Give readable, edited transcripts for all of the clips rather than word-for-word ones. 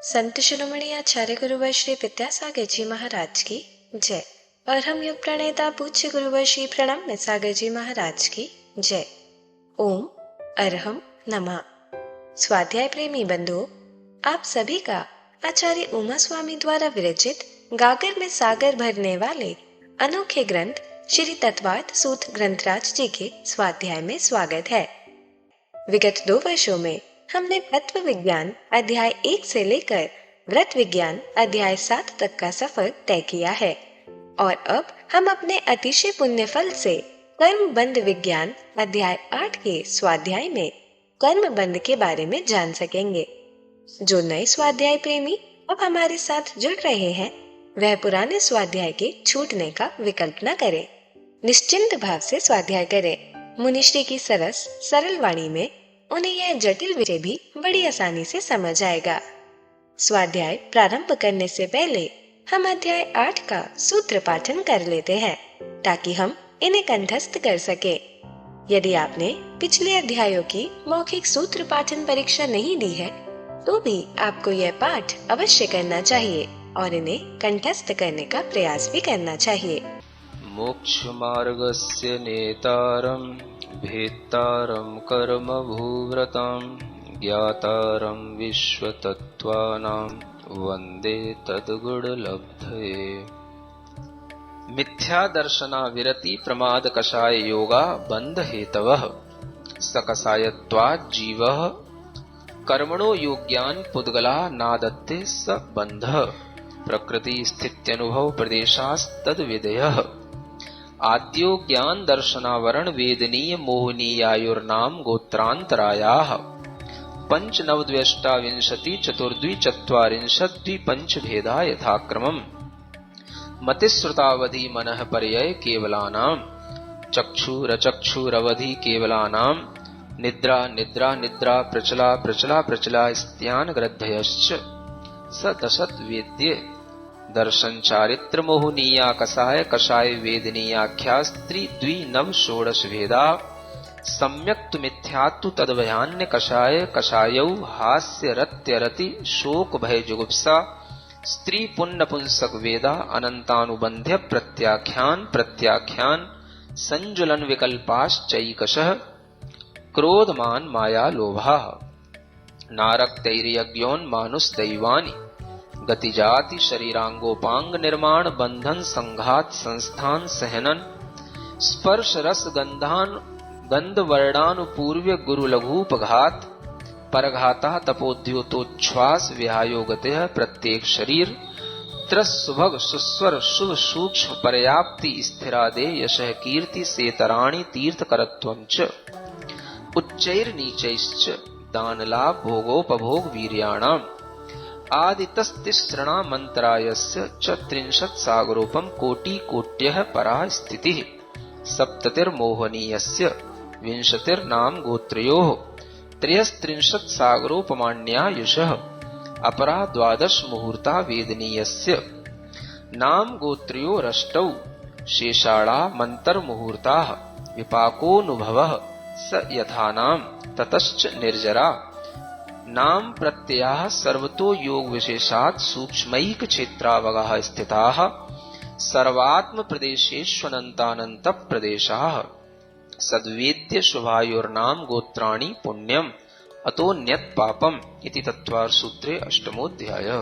संत शिरोमणि आचार्य गुरुवर श्री विद्यासागर जी महाराज की जय। और हम युग प्रणेता पूज्य गुरुवर श्री प्रणम्य सागर जी महाराज की जय। ओम अरहम नमः। स्वाध्याय प्रेमी बंधुओं, आप सभी का आचार्य उमा स्वामी द्वारा विरचित गागर में सागर भरने वाले अनोखे ग्रंथ श्री तत्वार्थ सूत्र ग्रंथराज जी के स्वाध्याय में स्वागत है। विगत 2 वर्षों में हमने तत्व विज्ञान अध्याय 1 से लेकर व्रत विज्ञान अध्याय 7 तक का सफर तय किया है और अब हम अपने अतिशय पुण्य फल से कर्म बंध विज्ञान अध्याय 8 के स्वाध्याय में कर्म बंध के बारे में जान सकेंगे। जो नए स्वाध्याय प्रेमी अब हमारे साथ जुड़ रहे हैं, वह पुराने स्वाध्याय के छूटने का विकल्प न करें। निश्चिंत भाव से स्वाध्याय करें। मुनिश्री की सरस सरल वाणी में उन्हें यह जटिल विषय भी बड़ी आसानी से समझ आएगा। स्वाध्याय प्रारंभ करने से पहले हम अध्याय 8 का सूत्र पाठन कर लेते हैं ताकि हम इन्हें कंठस्थ कर सके। यदि आपने पिछले अध्यायों की मौखिक सूत्र पाठन परीक्षा नहीं दी है तो भी आपको यह पाठ अवश्य करना चाहिए और इन्हें कंठस्थ करने का प्रयास भी करना चाहिए। मोक्ष मार्गस्य नेतारं भेत्तारं कर्म भूव्रतां ज्ञातारं विश्वतत्त्वानां वन्दे तद्गुणलब्धये। मिथ्या दर्शना विरति प्रमाद कषाय योगा बंध हेतवः सकषायत्वात् जीवः कर्मणो योग्यान् पुद्गला नादत्ते स बन्धः प्रकृति स्थित्यनुभव प्रदेशास्तद विधेयः आद्यो ज्ञान दर्शनावरण वेदनीय मोहनीयायुर्नाम गोत्रांतरायाः पंचनवद्व्यष्टाविंशति चतुर्द्वि चत्वारिंशत् द्विपंच भेदा यथाक्रमम् मतिश्रुतावधि मनः पर्यय केवलानां चक्षुरचक्षुरवधि केवलानां निद्रा निद्रा निद्रा प्रचला प्रचला प्रचला स्त्यान ग्रद्धयश्च स दशत वेद्य दर्शन चारित्र मोहनीया कषाय कषाय वेदनीयाख्या स्त्री द्वि नव षोडश भेदा सम्यक्तु मिथ्यात्तु तद्भयान्य कषाय कषायौ हास्य रत्यरति शोक भय जुगुप्सा स्त्री पुण्य पुंसक वेदा अनंतानुबंध्य प्रत्याख्यान प्रत्याख्यान संजुलन विकल्पाश्चैकशः क्रोधमान माया लोभा नारक्तैर्यज्ञोन्मानुषदैवानि गतिजाति शरीरांगोपांग निर्माण बंधन संघात संस्थान सहनन स्पर्श रस गंधान गंध वर्णानुपूर्व्य गुरु लघुपघात परघाता तपोद्योतोच्छ्वास विहायोगते प्रत्येक शरीर त्रस्सुभग सुस्वर शुभ सूक्ष्म पर्याप्ति स्थिरादे यशः कीर्ति सेतराणि तीर्थकरत्वं च उच्चैर्नीचैश्च दानलाभ भोगोपभोग वीर्याणाम् आदितस्तिसृणा मंत्रायस्य च 30 सागरोपम कोटि कोट्यः परा स्थितिः सप्ततिर्मोहनीयस्य 20 नाम गोत्रयोः 33 सागरोपमान्यायुषः अपरा 12 मुहूर्ता वेदनीयस्य नाम गोत्रयोरष्टौ शेषाणा मंतर्मुहूर्ताः विपाकोनुभवः स यथानाम ततश्च निर्जरा नाम प्रत्ययाः सर्वतो योग विशेषात् सूक्ष्मैक क्षेत्रावगाः स्थिताः सर्वात्म प्रदेशेष्वनन्तानन्त प्रदेशाः सद्वेद्य शुभायोर्नाम गोत्राणि पुण्यम अतोन्यत पापम इति तत्वार्थ सूत्रे 8मोऽध्यायः।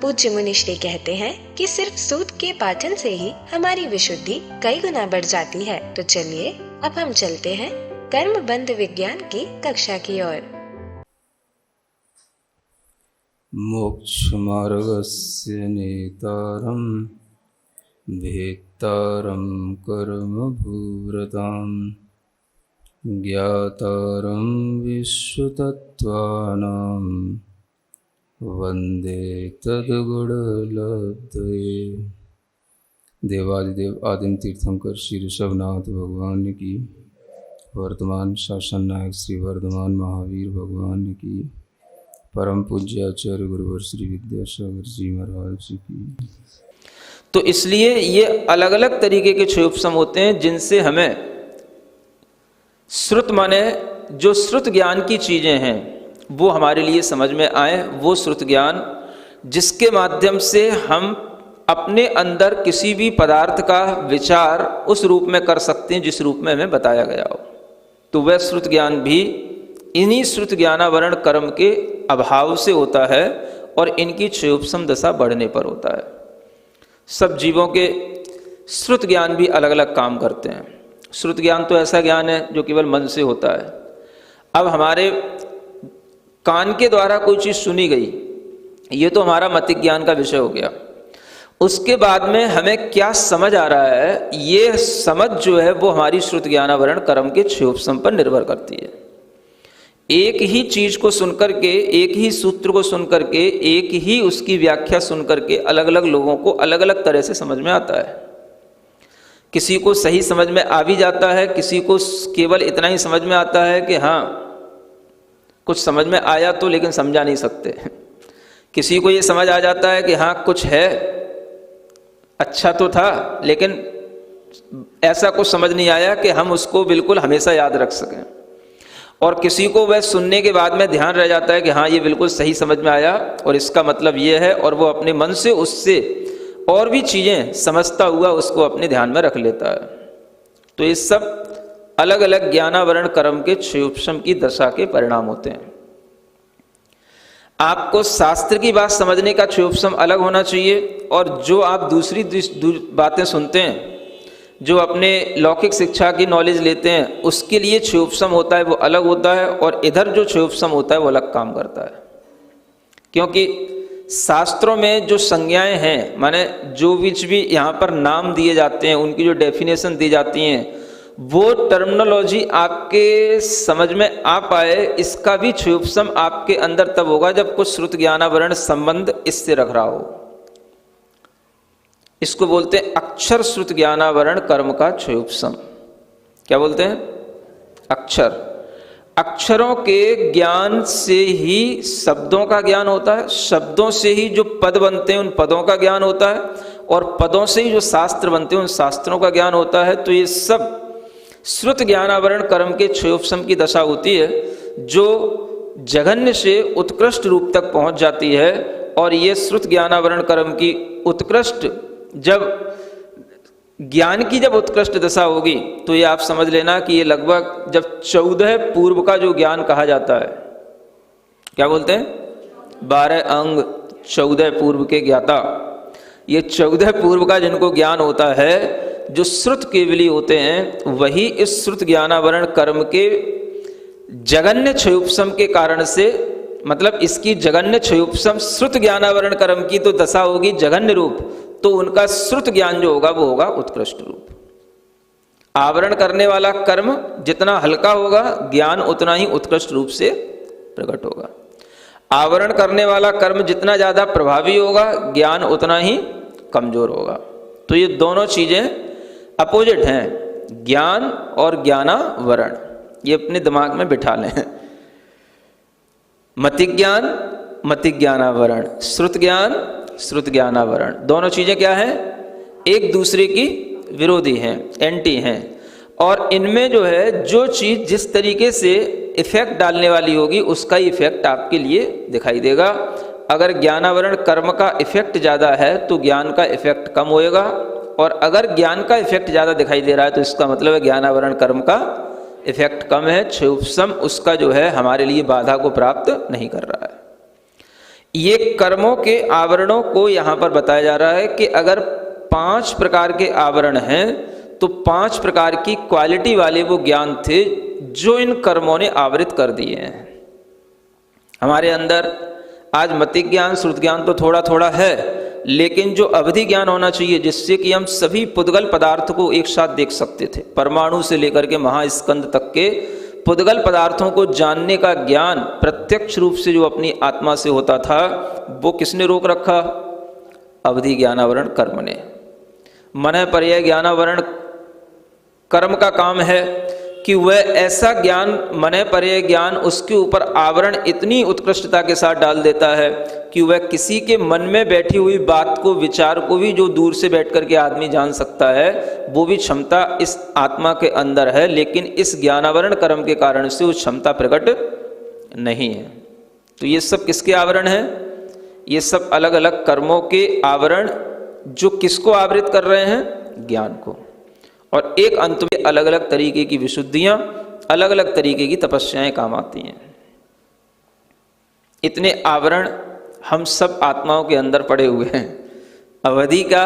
पूज्य मुनिश्री कहते हैं कि सिर्फ सूत्र के पाठन से ही हमारी विशुद्धि कई गुना बढ़ जाती है। तो चलिए अब हम चलते हैं कर्म बंध विज्ञान की कक्षा की ओर। मोक्ष मार्गस्य नेतारं भेत्तारं कर्म भूव्रतां ज्ञातारं विश्वतत्त्वानां वन्दे तद्गुणलब्धये। देवादिदेव आदिम तीर्थंकर श्री ऋषभनाथ भगवान की, वर्तमान शासन नायक श्री वर्धमान महावीर भगवान की, परम पूज्य आचार्य गुरुवर श्री विद्यासागर जी महाराज की। तो इसलिए ये अलग अलग तरीके के क्षयोपशम होते हैं जिनसे हमें श्रुत माने जो श्रुत ज्ञान की चीज़ें हैं वो हमारे लिए समझ में आए, वो श्रुत ज्ञान जिसके माध्यम से हम अपने अंदर किसी भी पदार्थ का विचार उस रूप में कर सकते हैं जिस रूप में हमें बताया गया हो। तो वह श्रुत ज्ञान भी इन्हीं श्रुत ज्ञानावरण कर्म के अभाव से होता है और इनकी क्षयोपशम दशा बढ़ने पर होता है। सब जीवों के श्रुत ज्ञान भी अलग अलग काम करते हैं। श्रुत ज्ञान तो ऐसा ज्ञान है जो केवल मन से होता है। अब हमारे कान के द्वारा कोई चीज़ सुनी गई, ये तो हमारा मतिक ज्ञान का विषय हो गया। उसके बाद में हमें क्या समझ आ रहा है, ये समझ जो है वो हमारी श्रुत ज्ञानावरण कर्म के क्षयोपशम पर निर्भर करती है। एक ही चीज को सुनकर के, एक ही सूत्र को सुनकर के, एक ही उसकी व्याख्या सुनकर के अलग अलग लोगों को अलग अलग तरह से समझ में आता है। किसी को सही समझ में आ भी जाता है, किसी को केवल इतना ही समझ में आता है कि हाँ कुछ समझ में आया तो लेकिन समझा नहीं सकते। किसी को ये समझ आ जाता है कि हाँ कुछ है, अच्छा तो था लेकिन ऐसा कुछ समझ नहीं आया कि हम उसको बिल्कुल हमेशा याद रख सकें। और किसी को वह सुनने के बाद में ध्यान रह जाता है कि हाँ ये बिल्कुल सही समझ में आया और इसका मतलब ये है, और वो अपने मन से उससे और भी चीज़ें समझता हुआ उसको अपने ध्यान में रख लेता है। तो ये सब अलग अलग ज्ञानावरण कर्म के क्षयोपशम की दशा के परिणाम होते हैं। आपको शास्त्र की बात समझने का क्षयोपशम अलग होना चाहिए, और जो आप दूसरी बातें सुनते हैं, जो अपने लौकिक शिक्षा की नॉलेज लेते हैं, उसके लिए क्षयोपशम होता है वो अलग होता है, और इधर जो क्षयोपशम होता है वो अलग काम करता है। क्योंकि शास्त्रों में जो संज्ञाएं हैं, माने जो भी यहाँ पर नाम दिए जाते हैं, उनकी जो डेफिनेशन दी जाती हैं, वो टर्मिनोलॉजी आपके समझ में आ पाए, इसका भी क्षयोपशम आपके अंदर तब होगा जब कुछ श्रुत ज्ञानावरण संबंध इससे रख रहा हो। इसको बोलते हैं अक्षर श्रुत ज्ञानावरण कर्म का क्षयोपशम। क्या बोलते हैं? अक्षर। अक्षरों के ज्ञान से ही शब्दों का ज्ञान होता है, शब्दों से ही जो पद बनते हैं उन पदों का ज्ञान होता है, और पदों से ही जो शास्त्र बनते हैं उन शास्त्रों का ज्ञान होता है। तो ये सब श्रुत ज्ञानावरण कर्म के क्षयोपशम की दशा होती है, जो जघन्य से उत्कृष्ट रूप तक पहुंच जाती है। और ये श्रुत ज्ञानावरण कर्म की उत्कृष्ट, जब ज्ञान की जब उत्कृष्ट दशा होगी तो ये आप समझ लेना कि ये लगभग जब 14 पूर्व का जो ज्ञान कहा जाता है, क्या बोलते हैं, 12 अंग 14 पूर्व के ज्ञाता, ये 14 पूर्व का जिनको ज्ञान होता है, जो श्रुत केवली होते हैं, वही इस श्रुत ज्ञानावरण कर्म के जगन्य क्षयोपशम के कारण से, मतलब इसकी जगन्य क्षयोपशम श्रुत ज्ञानावरण कर्म की तो दशा होगी जगन्य रूप, तो उनका श्रुत ज्ञान जो होगा वो होगा उत्कृष्ट रूप। आवरण करने वाला कर्म जितना हल्का होगा, ज्ञान उतना ही उत्कृष्ट रूप से प्रकट होगा। आवरण करने वाला कर्म जितना ज्यादा प्रभावी होगा, ज्ञान उतना ही कमजोर होगा। तो ये दोनों चीजें अपोजिट हैं, ज्ञान और ज्ञानावरण। ये अपने दिमाग में बिठा लें। मतिक ज्ञान, मतिक ज्ञानावरण, श्रुत ज्ञान, श्रुत ज्ञानावरण, दोनों चीजें क्या हैं, एक दूसरे की विरोधी हैं, एंटी हैं। और इनमें जो है जो चीज जिस तरीके से इफेक्ट डालने वाली होगी उसका ही इफेक्ट आपके लिए दिखाई देगा। अगर ज्ञानावरण कर्म का इफेक्ट ज़्यादा है तो ज्ञान का इफेक्ट कम होएगा, और अगर ज्ञान का इफेक्ट ज़्यादा दिखाई दे रहा है तो इसका मतलब है ज्ञानावरण कर्म का इफेक्ट कम है, क्षयोपशम उसका जो है हमारे लिए बाधा को प्राप्त नहीं कर रहा है। ये कर्मों के आवरणों को यहाँ पर बताया जा रहा है कि अगर 5 प्रकार के आवरण हैं तो 5 प्रकार की क्वालिटी वाले वो ज्ञान थे जो इन कर्मों ने आवृत कर दिए हैं। हमारे अंदर आज मतिक ज्ञान, श्रुत ज्ञान तो थोड़ा थोड़ा है, लेकिन जो अवधि ज्ञान होना चाहिए जिससे कि हम सभी पुद्गल पदार्थ को एक साथ देख सकते थे, परमाणु से लेकर के महास्कंद तक के पुद्गल पदार्थों को जानने का ज्ञान प्रत्यक्ष रूप से जो अपनी आत्मा से होता था, वो किसने रोक रखा? अवधि ज्ञानावरण कर्म ने। मन पर्याय ज्ञानावरण कर्म का काम है कि वह ऐसा ज्ञान, मन पर्याय ज्ञान, उसके ऊपर आवरण इतनी उत्कृष्टता के साथ डाल देता है कि वह किसी के मन में बैठी हुई बात को, विचार को भी जो दूर से बैठ करके आदमी जान सकता है, वो भी क्षमता इस आत्मा के अंदर है, लेकिन इस ज्ञानावरण कर्म के कारण से वो क्षमता प्रकट नहीं है। तो ये सब किसके आवरण है? ये सब अलग अलग कर्मों के आवरण जो किसको आवृत कर रहे हैं? ज्ञान को। और एक अंत में अलग अलग तरीके की विशुद्धियां, अलग अलग तरीके की तपस्याएं काम आती हैं। इतने आवरण हम सब आत्माओं के अंदर पड़े हुए हैं, अवधि का,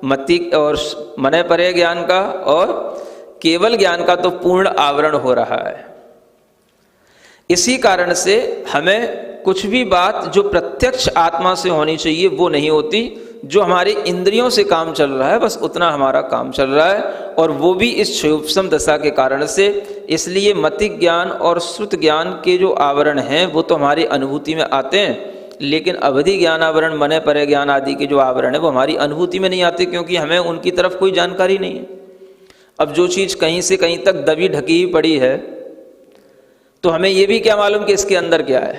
मति और मने परे ज्ञान का और केवल ज्ञान का तो पूर्ण आवरण हो रहा है। इसी कारण से हमें कुछ भी बात जो प्रत्यक्ष आत्मा से होनी चाहिए वो नहीं होती, जो हमारे इंद्रियों से काम चल रहा है बस उतना हमारा काम चल रहा है, और वो भी इस क्षयोपम दशा के कारण से। इसलिए मतिक ज्ञान और श्रुत ज्ञान के जो आवरण हैं वो तो हमारी अनुभूति में आते हैं, लेकिन अवधि ज्ञान आवरण, मने परे ज्ञान आदि के जो आवरण है वो हमारी अनुभूति में नहीं आते, क्योंकि हमें उनकी तरफ कोई जानकारी नहीं है। अब जो चीज़ कहीं से कहीं तक दबी ढकी ही पड़ी है तो हमें ये भी क्या मालूम कि इसके अंदर क्या है?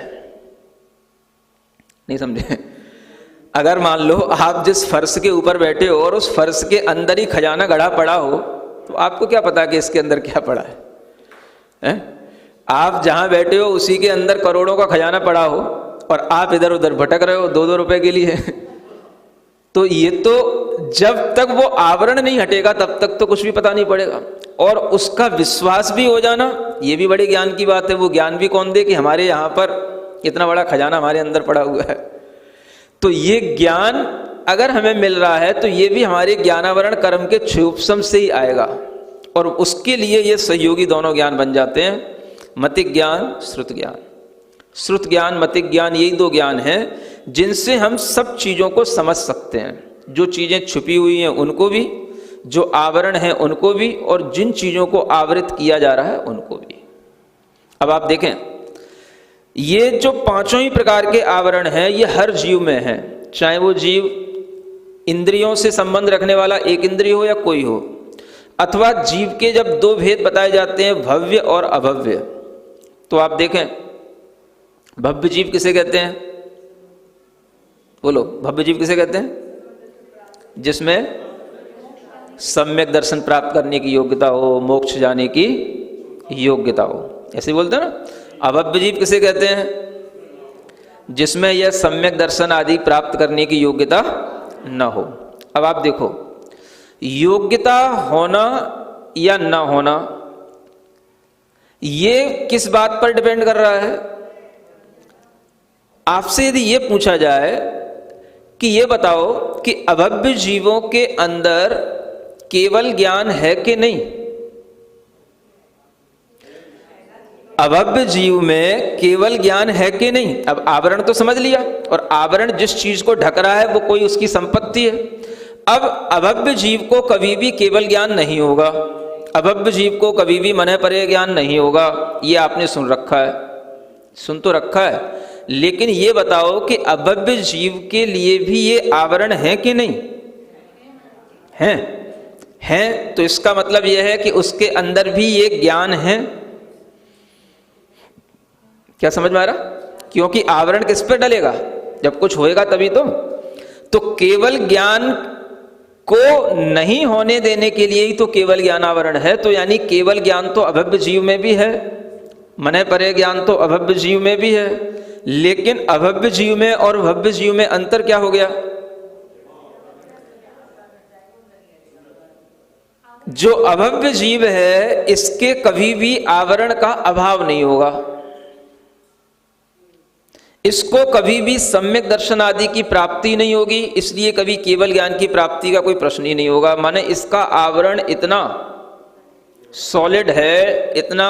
नहीं समझे? अगर मान लो आप जिस फर्श के ऊपर बैठे हो और उस फर्श के अंदर ही खजाना गड़ा पड़ा हो तो आपको क्या पता कि इसके अंदर क्या पड़ा है? आप जहां बैठे हो उसी के अंदर करोड़ों का खजाना पड़ा हो और आप इधर उधर भटक रहे हो 2-2 रुपए के लिए तो ये तो जब तक वो आवरण नहीं हटेगा तब तक तो कुछ भी पता नहीं पड़ेगा। और उसका विश्वास भी हो जाना ये भी बड़े ज्ञान की बात है। वो ज्ञान भी कौन दे कि हमारे यहाँ पर इतना बड़ा खजाना हमारे अंदर पड़ा हुआ है। तो ये ज्ञान अगर हमें मिल रहा है तो ये भी हमारे ज्ञानावरण कर्म के क्षयोपम से ही आएगा, और उसके लिए ये सहयोगी दोनों ज्ञान बन जाते हैं, मतिक ज्ञान, श्रुत ज्ञान। श्रुत ज्ञान, मतिक ज्ञान, यही 2 ज्ञान हैं जिनसे हम सब चीज़ों को समझ सकते हैं। जो चीज़ें छुपी हुई हैं उनको भी, जो आवरण हैं उनको भी, और जिन चीज़ों को आवृत किया जा रहा है उनको भी। अब आप देखें, ये जो 5 ही प्रकार के आवरण हैं ये हर जीव में हैं, चाहे वो जीव इंद्रियों से संबंध रखने वाला एक इंद्रिय हो या कोई हो, अथवा जीव के जब 2 भेद बताए जाते हैं, भव्य और अभव्य। तो आप देखें, भव्य जीव किसे कहते हैं? बोलो, भव्य जीव किसे कहते हैं? जिसमें सम्यक दर्शन प्राप्त करने की योग्यता हो, मोक्ष जाने की योग्यता हो, ऐसे बोलते हैं ना। अभव्य जीव किसे कहते हैं? जिसमें यह सम्यक दर्शन आदि प्राप्त करने की योग्यता न हो। अब आप देखो, योग्यता होना या न होना ये किस बात पर डिपेंड कर रहा है? आपसे यदि ये पूछा जाए कि ये बताओ कि अभव्य जीवों के अंदर केवल ज्ञान है कि नहीं? अभव्य जीव में केवल ज्ञान है कि नहीं? अब आवरण तो समझ लिया, और आवरण जिस चीज को ढक रहा है वो कोई उसकी संपत्ति है। अब अभव्य जीव को कभी भी केवल ज्ञान नहीं होगा, अभव्य जीव को कभी भी मने परे ज्ञान नहीं होगा। ये आपने सुन रखा है, सुन तो रखा है, लेकिन ये बताओ कि अभव्य जीव के लिए भी ये आवरण है कि नहीं? हैं। तो इसका मतलब यह है कि उसके अंदर भी ये ज्ञान है। क्या समझ में आ रहा? क्योंकि आवरण किस पर डलेगा? जब कुछ होएगा तभी तो केवल ज्ञान को नहीं होने देने के लिए ही तो केवल ज्ञान आवरण है। तो यानी केवल ज्ञान तो अभव्य जीव में भी है, मने परे ज्ञान तो अभव्य जीव में भी है, लेकिन अभव्य जीव में और भव्य जीव में अंतर क्या हो गया? जो अभव्य जीव है इसके कभी भी आवरण का अभाव नहीं होगा, इसको कभी भी सम्यक दर्शन आदि की प्राप्ति नहीं होगी, इसलिए कभी केवल ज्ञान की प्राप्ति का कोई प्रश्न ही नहीं होगा। माने इसका आवरण इतना सॉलिड है, इतना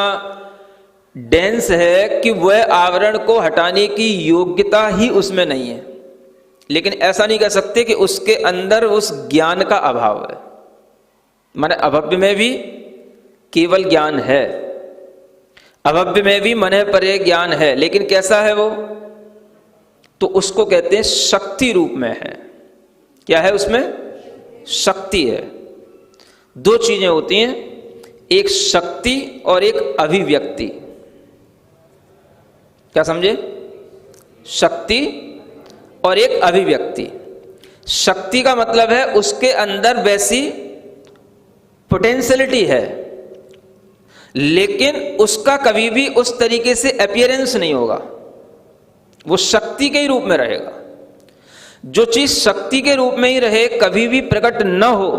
डेंस है कि वह आवरण को हटाने की योग्यता ही उसमें नहीं है। लेकिन ऐसा नहीं कह सकते कि उसके अंदर उस ज्ञान का अभाव है। माने अभव्य में भी केवल ज्ञान है, अभव्य में भी मने परे ज्ञान है, लेकिन कैसा है वो? तो उसको कहते हैं शक्ति रूप में है। क्या है उसमें? शक्ति है। 2 चीजें होती हैं, एक शक्ति और एक अभिव्यक्ति। क्या समझे? शक्ति और एक अभिव्यक्ति। शक्ति का मतलब है उसके अंदर वैसी पोटेंशियलिटी है, लेकिन उसका कभी भी उस तरीके से अपीयरेंस नहीं होगा, वो शक्ति के ही रूप में रहेगा। जो चीज शक्ति के रूप में ही रहे, कभी भी प्रकट न हो,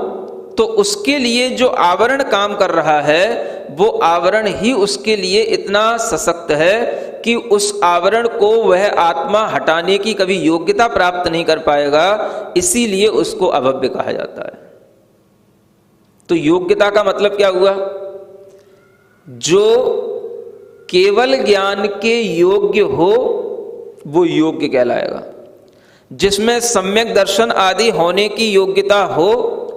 तो उसके लिए जो आवरण काम कर रहा है वो आवरण ही उसके लिए इतना सशक्त है कि उस आवरण को वह आत्मा हटाने की कभी योग्यता प्राप्त नहीं कर पाएगा, इसीलिए उसको अभव्य कहा जाता है। तो योग्यता का मतलब क्या हुआ? जो केवल ज्ञान के योग्य हो वो योग्य कहलाएगा, जिसमें सम्यक दर्शन आदि होने की योग्यता हो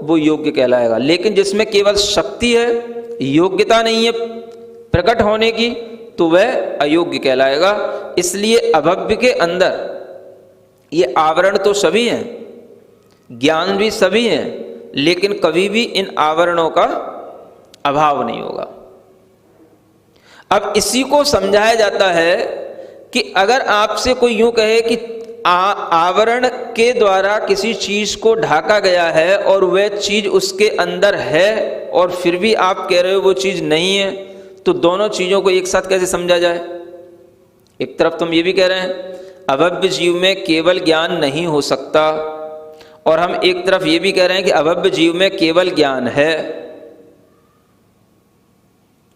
वो योग्य कहलाएगा। लेकिन जिसमें केवल शक्ति है, योग्यता नहीं है प्रकट होने की, तो वह अयोग्य कहलाएगा। इसलिए अभव्य के अंदर ये आवरण तो सभी हैं, ज्ञान भी सभी हैं, लेकिन कभी भी इन आवरणों का अभाव नहीं होगा। अब इसी को समझाया जाता है कि अगर आपसे कोई यूं कहे कि आवरण के द्वारा किसी चीज को ढाका गया है और वह चीज उसके अंदर है और फिर भी आप कह रहे हो वो चीज नहीं है, तो दोनों चीजों को एक साथ कैसे समझा जाए? एक तरफ तुम ये भी कह रहे हैं अभव्य जीव में केवल ज्ञान नहीं हो सकता, और हम एक तरफ ये भी कह रहे हैं कि अभव्य जीव में केवल ज्ञान है।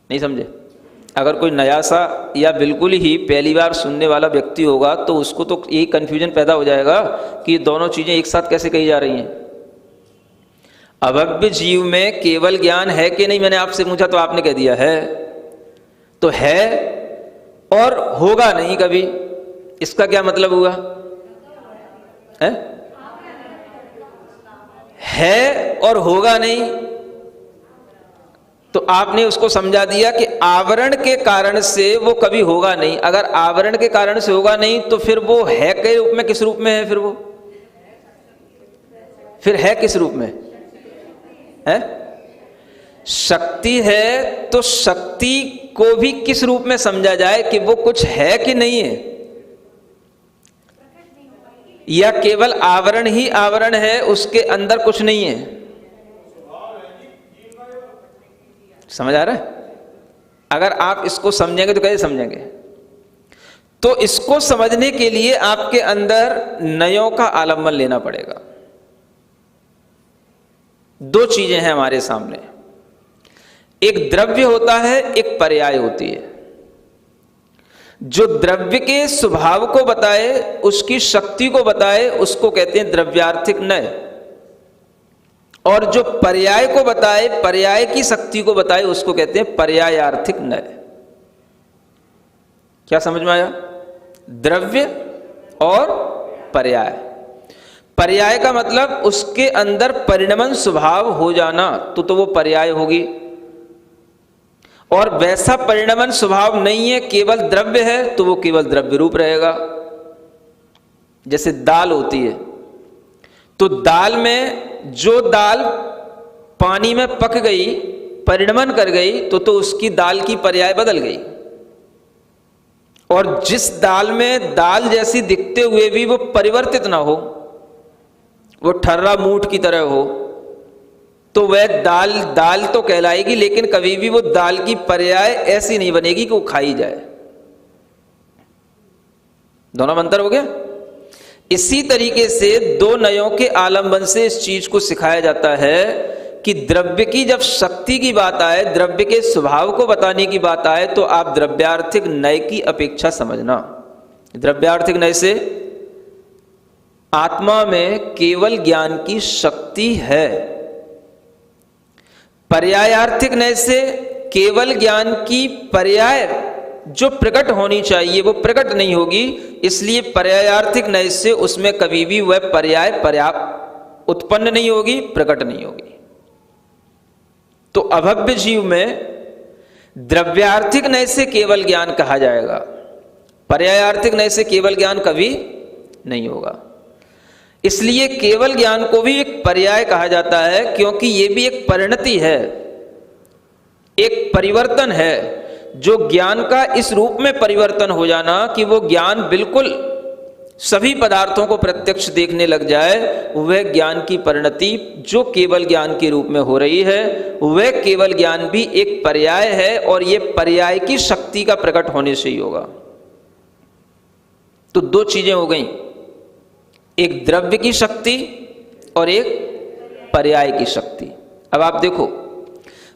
नहीं समझे? अगर कोई नया सा या बिल्कुल ही पहली बार सुनने वाला व्यक्ति होगा तो उसको तो यही कन्फ्यूजन पैदा हो जाएगा कि दोनों चीजें एक साथ कैसे कही जा रही हैं। अभव्य जीव में केवल ज्ञान है कि नहीं, मैंने आपसे पूछा तो आपने कह दिया है, तो है और होगा नहीं कभी, इसका क्या मतलब हुआ? है और होगा नहीं, तो आपने उसको समझा दिया कि आवरण के कारण से वो कभी होगा नहीं। अगर आवरण के कारण से होगा नहीं तो फिर वो है के रूप में, किस रूप में है? फिर है किस रूप में है? शक्ति है, तो शक्ति को भी किस रूप में समझा जाए कि वो कुछ है कि नहीं है, या केवल आवरण ही आवरण है, उसके अंदर कुछ नहीं है? समझ आ रहा है? अगर आप इसको समझेंगे तो कैसे समझेंगे? तो इसको समझने के लिए आपके अंदर नयों का आलम्बन लेना पड़ेगा। दो चीजें हैं हमारे सामने, एक द्रव्य होता है, एक पर्याय होती है। जो द्रव्य के स्वभाव को बताए, उसकी शक्ति को बताए, उसको कहते हैं द्रव्यार्थिक नय, और जो पर्याय को बताए, पर्याय की शक्ति को बताए, उसको कहते हैं पर्यायार्थिक नय। क्या समझ में आया? द्रव्य और पर्याय। पर्याय का मतलब उसके अंदर परिणमन स्वभाव हो जाना, तो वो पर्याय होगी। और वैसा परिणमन स्वभाव नहीं है, केवल द्रव्य है, तो वो केवल द्रव्य रूप रहेगा। जैसे दाल होती है, तो दाल में जो दाल पानी में पक गई, परिणमन कर गई, तो उसकी दाल की पर्याय बदल गई। और जिस दाल में दाल जैसी दिखते हुए भी वो परिवर्तित ना हो, वो ठर्रा मूठ की तरह हो, तो वह दाल दाल तो कहलाएगी, लेकिन कभी भी वो दाल की पर्याय ऐसी नहीं बनेगी कि वो खाई जाए। दोनों में अंतर हो गया। इसी तरीके से दो नयों के आलंबन से इस चीज को सिखाया जाता है कि द्रव्य की जब शक्ति की बात आए, द्रव्य के स्वभाव को बताने की बात आए, तो आप द्रव्यार्थिक नय की अपेक्षा समझना। द्रव्यार्थिक नय से आत्मा में केवल ज्ञान की शक्ति है, पर्यायार्थिक नय से केवल ज्ञान की पर्याय जो प्रकट होनी चाहिए वो प्रकट नहीं होगी, इसलिए पर्यायार्थिक नय से उसमें कभी भी वह पर्याय पर्याप्त उत्पन्न नहीं होगी, प्रकट नहीं होगी। तो अभव्य जीव में द्रव्यार्थिक नय से केवल ज्ञान कहा जाएगा, पर्यायार्थिक नय से केवल ज्ञान कभी नहीं होगा। इसलिए केवल ज्ञान को भी एक पर्याय कहा जाता है, क्योंकि यह भी एक परिणति है, एक परिवर्तन है। जो ज्ञान का इस रूप में परिवर्तन हो जाना कि वो ज्ञान बिल्कुल सभी पदार्थों को प्रत्यक्ष देखने लग जाए, वह ज्ञान की परिणति जो केवल ज्ञान के रूप में हो रही है, वह केवल ज्ञान भी एक पर्याय है, और यह पर्याय की शक्ति का प्रकट होने से ही होगा। तो दो चीजें हो गई, एक द्रव्य की शक्ति और एक पर्याय की शक्ति। अब आप देखो,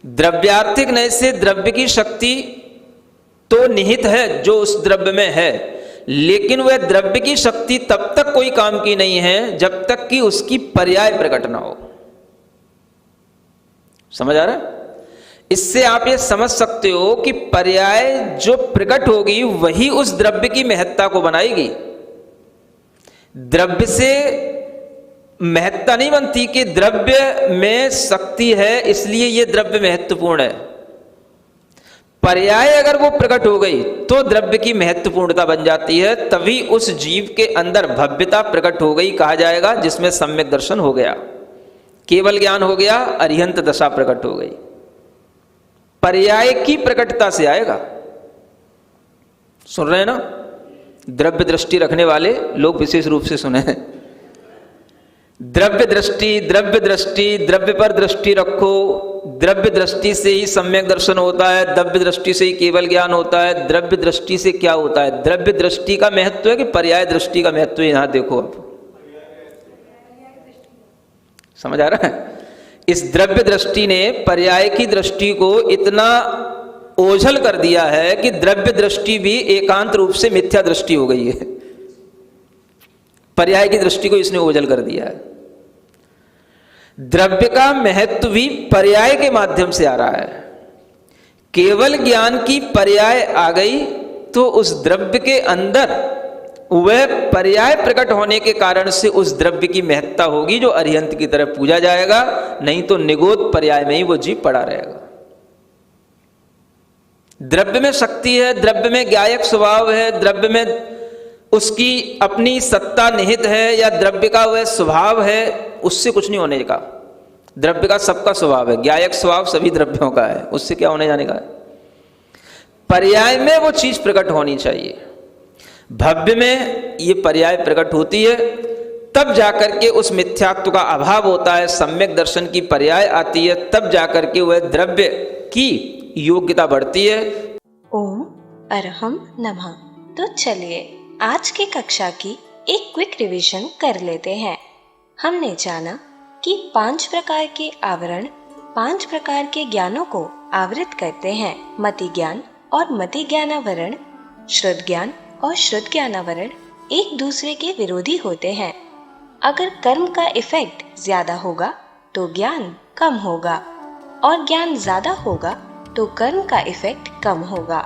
द्रव्यार्थिक नय से द्रव्य की शक्ति तो निहित है जो उस द्रव्य में है, लेकिन वह द्रव्य की शक्ति तब तक कोई काम की नहीं है जब तक कि उसकी पर्याय प्रकट ना हो। समझ आ रहा है? इससे आप ये समझ सकते हो कि पर्याय जो प्रकट होगी वही उस द्रव्य की महत्ता को बनाएगी। द्रव्य से महत्ता नहीं बनती कि द्रव्य में शक्ति है इसलिए ये द्रव्य महत्वपूर्ण है। पर्याय अगर वो प्रकट हो गई तो द्रव्य की महत्वपूर्णता बन जाती है, तभी उस जीव के अंदर भव्यता प्रकट हो गई कहा जाएगा, जिसमें सम्यक दर्शन हो गया, केवल ज्ञान हो गया, अरिहंत दशा प्रकट हो गई। पर्याय की प्रकटता से आएगा। सुन रहे हैं ना? द्रव्य दृष्टि रखने वाले लोग विशेष रूप से सुने। द्रव्य दृष्टि, द्रव्य दृष्टि, द्रव्य पर दृष्टि रखो। द्रव्य दृष्टि से ही सम्यक दर्शन होता है, द्रव्य दृष्टि से ही केवल ज्ञान होता है। द्रव्य दृष्टि से क्या होता है? द्रव्य दृष्टि का महत्व है कि पर्याय दृष्टि का महत्व है? यहां देखो, आप समझ आ रहा है? इस द्रव्य दृष्टि ने पर्याय की दृष्टि को इतना ओझल कर दिया है कि द्रव्य दृष्टि भी एकांत रूप से मिथ्या दृष्टि हो गई है। पर्याय की दृष्टि को इसने ओझल कर दिया है। द्रव्य का महत्व भी पर्याय के माध्यम से आ रहा है। केवल ज्ञान की पर्याय आ गई तो उस द्रव्य के अंदर वह पर्याय प्रकट होने के कारण से उस द्रव्य की महत्ता होगी जो अरिहंत की तरह पूजा जाएगा, नहीं तो निगोद पर्याय में ही वो जीव पड़ा रहेगा। द्रव्य में शक्ति है, द्रव्य में ज्ञायक स्वभाव है, द्रव्य में उसकी अपनी सत्ता निहित है, या द्रव्य का वह स्वभाव है, उससे कुछ नहीं होने का। द्रव्य का सबका स्वभाव है, ज्ञायक स्वभाव सभी द्रव्यों का है, उससे क्या होने जाने का है? पर्याय में वो चीज प्रकट होनी चाहिए। भव्य में ये पर्याय प्रकट होती है, तब जाकर के उस मिथ्यात्व का अभाव होता है, सम्यक दर्शन की पर्याय आती है, तब जाकर के वह द्रव्य की योग्यता बढ़ती है। ओम अरहम नमः। तो चलिए आज की कक्षा की एक क्विक रिवीजन कर लेते हैं। हमने जाना कि 5 प्रकार के आवरण 5 प्रकार के ज्ञानों को आवृत करते हैं। मति ज्ञान और मति ज्ञानावरण, श्रुत ज्ञान और श्रुत ज्ञानावरण एक दूसरे के विरोधी होते हैं। अगर कर्म का इफेक्ट ज्यादा होगा तो ज्ञान कम होगा, और ज्ञान ज्यादा होगा तो कर्म का इफेक्ट कम होगा।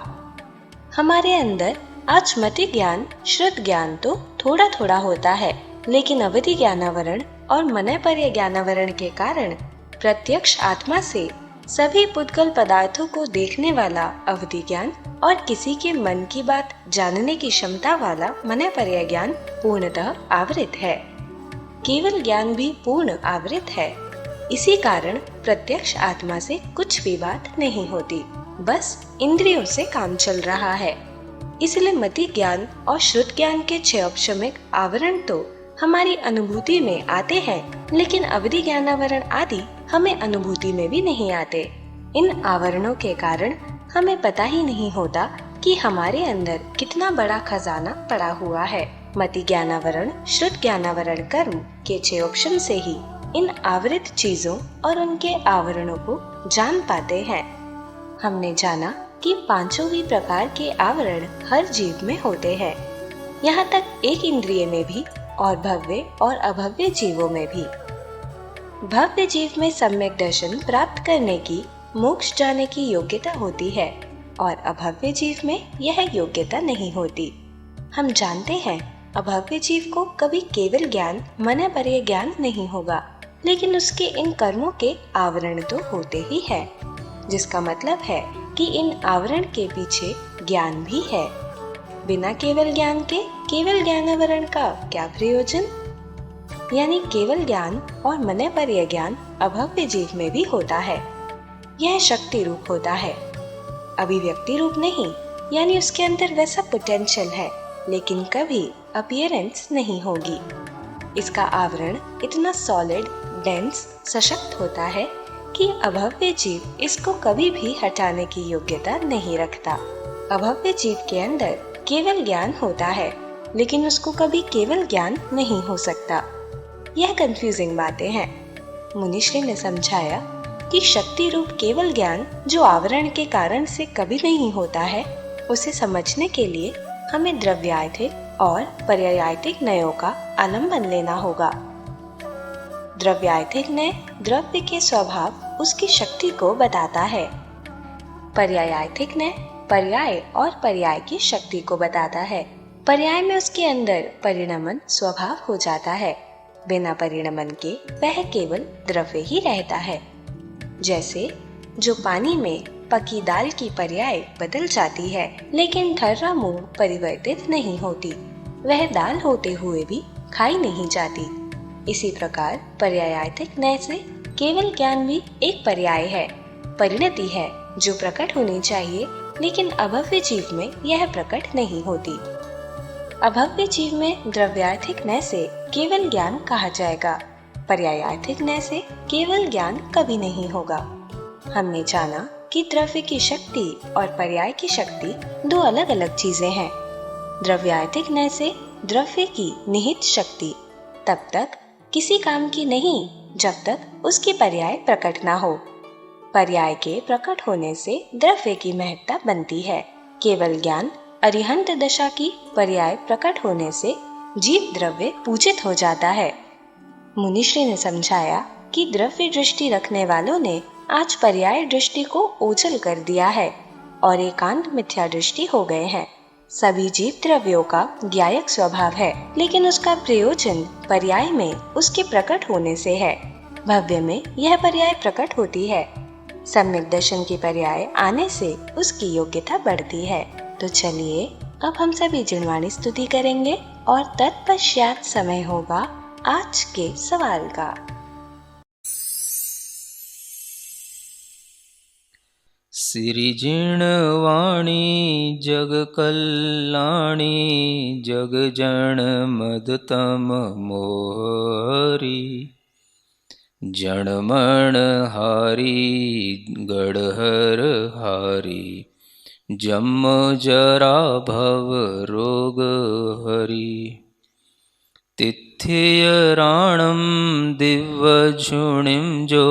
हमारे अंदर आज मति ज्ञान, श्रुत ज्ञान तो थोड़ा थोड़ा होता है, लेकिन अवधि ज्ञानावरण और मनयपर्य ज्ञानावरण के कारण प्रत्यक्ष आत्मा से सभी पुद्गल पदार्थों को देखने वाला अवधि ज्ञान और किसी के मन की बात जानने की क्षमता वाला मनयपर्य ज्ञान पूर्णतः आवृत है। केवल ज्ञान भी पूर्ण आवृत है। इसी कारण प्रत्यक्ष आत्मा से कुछ भी बात नहीं होती, बस इंद्रियों से काम चल रहा है। इसलिए मति ज्ञान और श्रुत ज्ञान के 6 औपशमिक आवरण तो हमारी अनुभूति में आते हैं, लेकिन अवधि ज्ञानावरण आदि हमें अनुभूति में भी नहीं आते। इन आवरणों के कारण हमें पता ही नहीं होता कि हमारे अंदर कितना बड़ा खजाना पड़ा हुआ है। मति ज्ञानावरण, श्रुत ज्ञानावरण कर्म के 6 ऑप्शन से ही इन आवृत चीजों और उनके आवरणों को जान पाते हैं। हमने जाना कि 5 ही प्रकार के आवरण हर जीव में होते हैं, यहाँ तक एक इंद्रिय में भी और भव्य और अभव्य जीवों में भी। भव्य जीव में सम्यक दर्शन प्राप्त करने की, मोक्ष जाने की योग्यता होती है, और अभव्य जीव में यह योग्यता नहीं होती। हम जानते हैं अभव्य जीव को कभी केवल ज्ञान, मनयपर्य ज्ञान नहीं होगा, लेकिन उसके इन कर्मों के आवरण तो होते ही है, जिसका मतलब है कि इन आवरण के पीछे ज्ञान भी है। बिना केवल ज्ञान के केवल ज्ञानावरण का क्या प्रयोजन? यानी केवल ज्ञान और मनयपर्य ज्ञान अभव्य जीव में भी होता है। यह शक्ति रूप होता है, अभिव्यक्ति रूप नहीं, यानी उसके अंदर वैसा पोटेंशियल है, लेकिन कभी अपीयरेंस नहीं होगी। इसका आवरण इतना सॉलिड, डेंस, सशक्त होता है कि अभव्य जीव इसको कभी भी हटाने की योग्यता नहीं रखता। अभव्य जीव के अंदर केवल ज्ञान होता है, लेकिन उसको कभी केवल ज्ञान नहीं हो सकता। यह कंफ्यूजिंग बातें हैं। मुनिश्री ने समझाया कि शक्ति रूप केवल ज्ञान जो आवरण के कारण से कभी नहीं होता है, उसे समझने के लिए हमें द्रव्यायतिक और पर्यायतिक नयों का आलंबन लेना होगा। द्रव्यायतिक नय द्रव्य के स्वभाव उसकी शक्ति को बताता है। पर्यायतिक नय पर्याय और पर्याय की शक्ति को बताता है। पर्याय में उसके अंदर परिणमन स्वभाव हो जाता है। बिना परिणमन के वह केवल द्रव्य ही रहता है। जैसे जो पानी में पकी दाल की पर्याय बदल जाती है, लेकिन ठर्रा मूंग परिवर्तित नहीं होती, वह दाल होते हुए भी खाई नहीं जाती। इसी प्रकार पर्यायतिक नय से केवल ज्ञान भी एक पर्याय है, परिणति है जो प्रकट होनी चाहिए, लेकिन अभव्य जीव में यह प्रकट नहीं होती। अभव्य जीव में द्रव्यार्थिक नय से केवल ज्ञान कहा जाएगा, पर्यायार्थिक नय से केवल ज्ञान कभी नहीं होगा। हमने जाना कि द्रव्य की शक्ति और पर्याय की शक्ति दो अलग अलग चीजें हैं। द्रव्यार्थिक नय से द्रव्य की निहित शक्ति तब तक किसी काम की नहीं जब तक उसकी पर्याय प्रकट ना हो। पर्याय के प्रकट होने से द्रव्य की महत्ता बनती है। केवल ज्ञान अरिहंत दशा की पर्याय प्रकट होने से जीव द्रव्य पूजित हो जाता है। मुनिश्री ने समझाया कि द्रव्य दृष्टि रखने वालों ने आज पर्याय दृष्टि को ओझल कर दिया है और एकांत मिथ्या दृष्टि हो गए हैं। सभी जीव द्रव्यों का ज्ञायक स्वभाव है, लेकिन उसका प्रयोजन पर्याय में उसके प्रकट होने से है। भव्य में यह पर्याय प्रकट होती है। सम्यक दर्शन की पर्याय आने से उसकी योग्यता बढ़ती है। तो चलिए अब हम सभी जिनवाणी स्तुति करेंगे और तत्पश्चात समय होगा आज के सवाल का। सिरिजिणवाणी जग कल्याणी जग जन मदतम मोहरी जनमण हारी गढ़हर हारी जन्म जरा भव रोग हरि तिथ्य राणम दिव्य झुणिम जो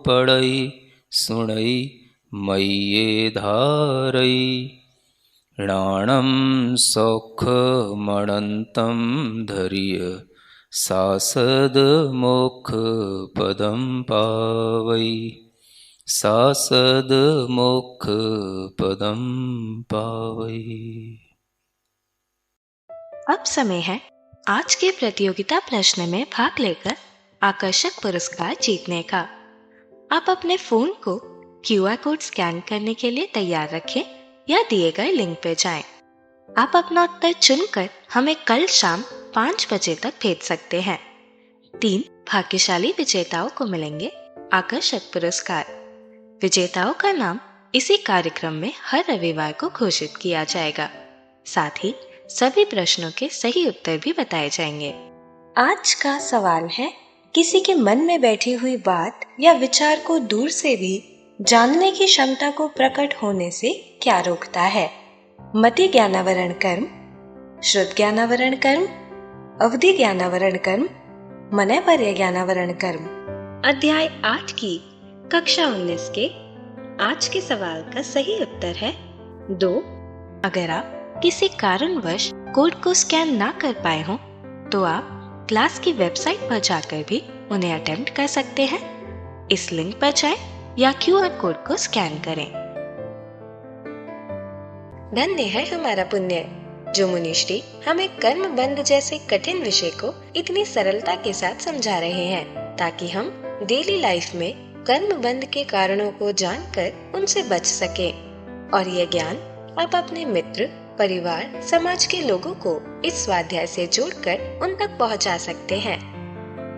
पढ़ई सुणई मय्ये धारई राणम सौख मणंतम धैर्य सासद मोक्ष पदम पावई सासद मोक्ष पदम पावई। अब समय है आज के प्रतियोगिता प्रश्न में भाग लेकर आकर्षक पुरस्कार जीतने का। आप अपने फोन को QR कोड स्कैन करने के लिए तैयार रखें या दिए गए लिंक पे जाएं। आप अपना उत्तर चुनकर हमें कल शाम 5 बजे तक भेज सकते हैं। 3 भाग्यशाली विजेताओं को मिलेंगे आकर्षक पुरस्कार। विजेताओं का नाम इसी कार्यक्रम में हर रविवार को घोषित किया जाएगा। साथ ही सभी प्रश्नों के सही उत्तर भी बताए जाएंगे। आज का सवाल है, किसी के मन में बैठी हुई बात या विचार को दूर से भी जानने की क्षमता को प्रकट होने से क्या रोकता है? मति ज्ञानावरण कर्म, श्रुत ज्ञानावरण कर्म, अवधि ज्ञानावरण कर्म, मनैपर्य ज्ञानावरण कर्म। अध्याय 8 की कक्षा 19 के आज के सवाल का सही उत्तर है 2। अगर आप किसी कारणवश कोड को स्कैन ना कर पाए हों तो आप क्लास की वेबसाइट पर जाकर भी उन्हें अटेम्प्ट कर सकते हैं। इस लिंक पर जाएं या QR कोड को स्कैन करें। धन्य है हमारा पुण्य जो मुनिश्री हमें कर्म बंध जैसे कठिन विषय को इतनी सरलता के साथ समझा रहे हैं, ताकि हम डेली लाइफ में कर्म बंध के कारणों को जानकर उनसे बच सके। और ये ज्ञान आप अपने मित्र, परिवार, समाज के लोगों को इस स्वाध्याय से जोड़कर उन तक पहुंचा सकते हैं।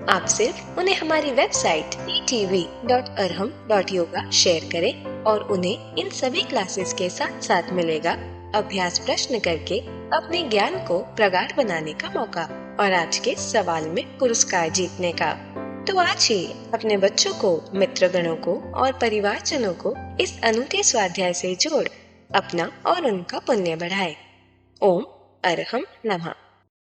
आप सिर्फ उन्हें हमारी वेबसाइट etv.arham.yoga शेयर करें और उन्हें इन सभी क्लासेस के साथ साथ मिलेगा अभ्यास प्रश्न करके अपने ज्ञान को प्रगाढ़ बनाने का मौका और आज के सवाल में पुरस्कार जीतने का। तो आज ही अपने बच्चों को, मित्रगणों को और परिवारजनों को इस अनूठे स्वाध्याय से जोड़ अपना और उनका पुण्य बढ़ाए। ओम अरहम नमः।